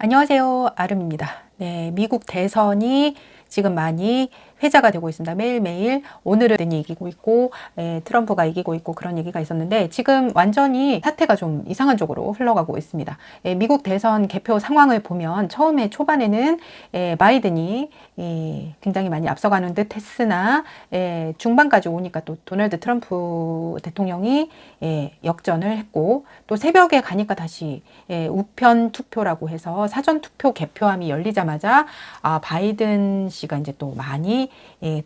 안녕하세요. 아름입니다. 네, 미국 대선이 지금 많이 회자가 되고 있습니다. 매일매일 오늘은 이기고 있고 트럼프가 이기고 있고 그런 얘기가 있었는데 지금 완전히 사태가 좀 이상한 쪽으로 흘러가고 있습니다. 미국 대선 개표 상황을 보면 처음에 초반에는 바이든이 굉장히 많이 앞서가는 듯 했으나 중반까지 오니까 또 도널드 트럼프 대통령이 역전을 했고 또 새벽에 가니까 다시 우편 투표라고 해서 사전 투표 개표함이 열리자마자 바이든 씨가 이제 또 많이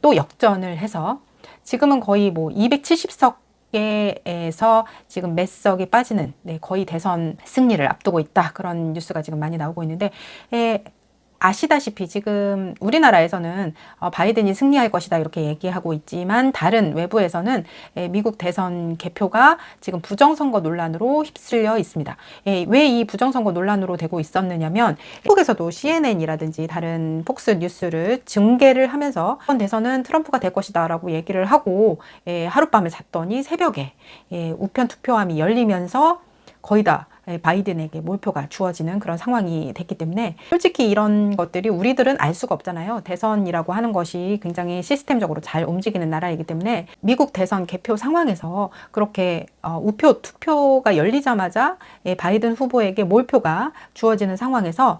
또 역전을 해서 지금은 거의 뭐 270석에서 지금 몇 석이 빠지는 거의 대선 승리를 앞두고 있다. 그런 뉴스가 지금 많이 나오고 있는데 아시다시피 지금 우리나라에서는 바이든이 승리할 것이다 이렇게 얘기하고 있지만 다른 외부에서는 미국 대선 개표가 지금 부정선거 논란으로 휩쓸려 있습니다. 왜 이 부정선거 논란으로 되고 있었느냐면 한국에서도 CNN이라든지 다른 폭스 뉴스를 중계를 하면서 이번 대선은 트럼프가 될 것이다 라고 얘기를 하고 하룻밤을 잤더니 새벽에 우편 투표함이 열리면서 거의 다 바이든에게 몰표가 주어지는 그런 상황이 됐기 때문에 솔직히 이런 것들이 우리들은 알 수가 없잖아요. 대선이라고 하는 것이 굉장히 시스템적으로 잘 움직이는 나라이기 때문에 미국 대선 개표 상황에서 그렇게 우표 투표가 열리자마자 바이든 후보에게 몰표가 주어지는 상황에서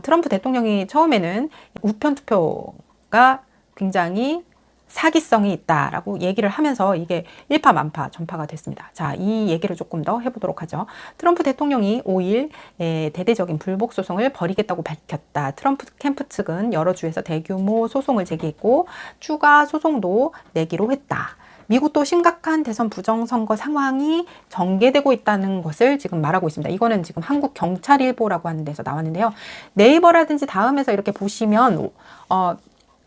트럼프 대통령이 처음에는 우편 투표가 굉장히 사기성이 있다라고 얘기를 하면서 이게 일파만파 전파가 됐습니다. 자, 이 얘기를 조금 더 해보도록 하죠. 트럼프 대통령이 5일 대대적인 불복 소송을 벌이겠다고 밝혔다. 트럼프 캠프 측은 여러 주에서 대규모 소송을 제기했고 추가 소송도 내기로 했다. 미국도 심각한 대선 부정선거 상황이 전개되고 있다는 것을 지금 말하고 있습니다. 이거는 지금 한국경찰일보라고 하는 데서 나왔는데요. 네이버라든지 다음에서 이렇게 보시면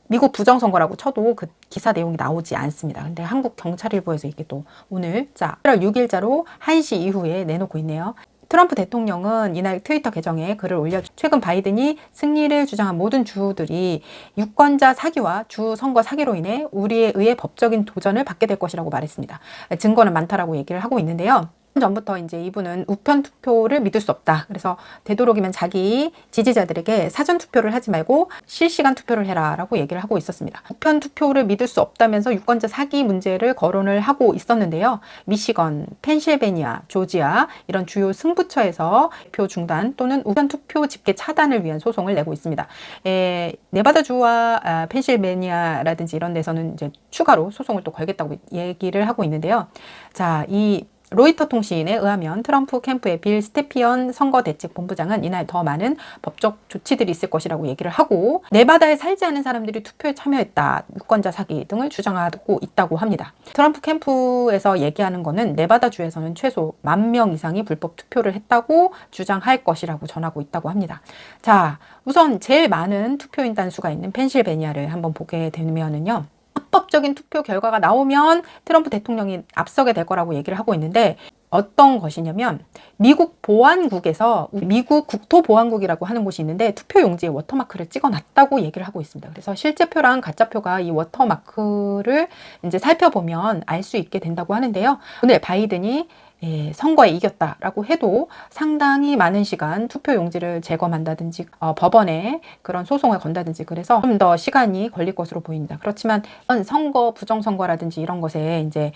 미국 부정선거라고 쳐도 그 기사 내용이 나오지 않습니다. 근데 한국경찰일보에서 이게 또 오늘 1월 6일자로 1시 이후에 내놓고 있네요. 트럼프 대통령은 이날 트위터 계정에 글을 올려 최근 바이든이 승리를 주장한 모든 주들이 유권자 사기와 주 선거 사기로 인해 우리에 의해 법적인 도전을 받게 될 것이라고 말했습니다. 증거는 많다라고 얘기를 하고 있는데요. 전부터 이제 이분은 우편 투표를 믿을 수 없다. 그래서 되도록이면 자기 지지자들에게 사전 투표를 하지 말고 실시간 투표를 해라라고 얘기를 하고 있었습니다. 우편 투표를 믿을 수 없다면서 유권자 사기 문제를 거론을 하고 있었는데요. 미시건, 펜실베니아, 조지아 이런 주요 승부처에서 표 중단 또는 우편 투표 집계 차단을 위한 소송을 내고 있습니다. 네바다주와 펜실베니아라든지 이런 데서는 이제 추가로 소송을 또 걸겠다고 얘기를 하고 있는데요. 자, 이 로이터 통신에 의하면 트럼프 캠프의 빌 스테피언 선거대책본부장은 이날 더 많은 법적 조치들이 있을 것이라고 얘기를 하고 네바다에 살지 않은 사람들이 투표에 참여했다, 유권자 사기 등을 주장하고 있다고 합니다. 트럼프 캠프에서 얘기하는 거는 네바다주에서는 최소 10,000명 이상이 불법 투표를 했다고 주장할 것이라고 전하고 있다고 합니다. 자, 우선 제일 많은 투표인단 수가 있는 펜실베니아를 한번 보게 되면은요. 합법적인 투표 결과가 나오면 트럼프 대통령이 앞서게 될 거라고 얘기를 하고 있는데 어떤 것이냐면 미국 보안국에서 미국 국토보안국이라고 하는 곳이 있는데 투표 용지에 워터마크를 찍어놨다고 얘기를 하고 있습니다. 그래서 실제표랑 가짜표가 이 워터마크를 이제 살펴보면 알 수 있게 된다고 하는데요. 오늘 바이든이 선거에 이겼다라고 해도 상당히 많은 시간 투표 용지를 재검한다든지 법원에 그런 소송을 건다든지 그래서 좀 더 시간이 걸릴 것으로 보입니다. 그렇지만 선거 부정선거라든지 이런 것에 이제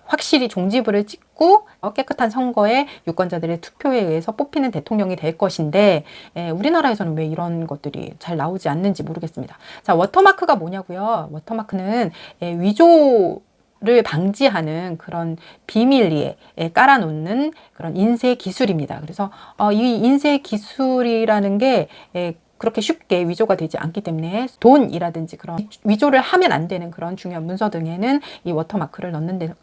확실히 종지부를 찍고 깨끗한 선거에 유권자들의 투표에 의해서 뽑히는 대통령이 될 것인데 우리나라에서는 왜 이런 것들이 잘 나오지 않는지 모르겠습니다. 자, 워터마크가 뭐냐고요? 워터마크는 위조를 방지하는 그런 비밀리에 깔아놓는 그런 인쇄 기술입니다. 그래서 이 인쇄 기술이라는 게 그렇게 쉽게 위조가 되지 않기 때문에 돈이라든지 그런 위조를 하면 안 되는 그런 중요한 문서 등에는 이 워터마크를 넣는데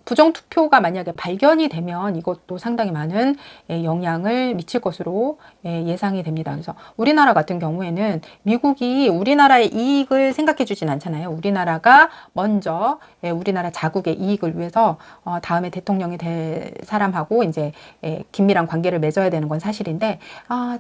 부정투표가 만약에 발견이 되면 이것도 상당히 많은 영향을 미칠 것으로 예상이 됩니다. 그래서 우리나라 같은 경우에는 미국이 우리나라의 이익을 생각해 주진 않잖아요. 우리나라가 먼저 우리나라 자국의 이익을 위해서 다음에 대통령이 될 사람하고 이제 긴밀한 관계를 맺어야 되는 건 사실인데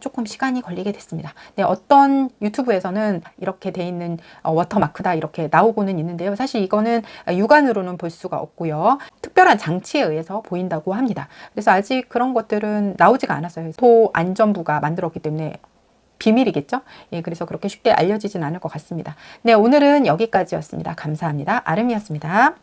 조금 시간이 걸리게 됐습니다. 네, 어떤 유튜브에서는 이렇게 돼 있는 워터마크다 이렇게 나오고는 있는데요. 사실 이거는 육안으로는 볼 수가 없고요. 특별한 장치에 의해서 보인다고 합니다. 그래서 아직 그런 것들은 나오지가 않았어요. 도안전부가 만들었기 때문에 비밀이겠죠? 예, 그래서 그렇게 쉽게 알려지진 않을 것 같습니다. 네, 오늘은 여기까지였습니다. 감사합니다. 아름이었습니다.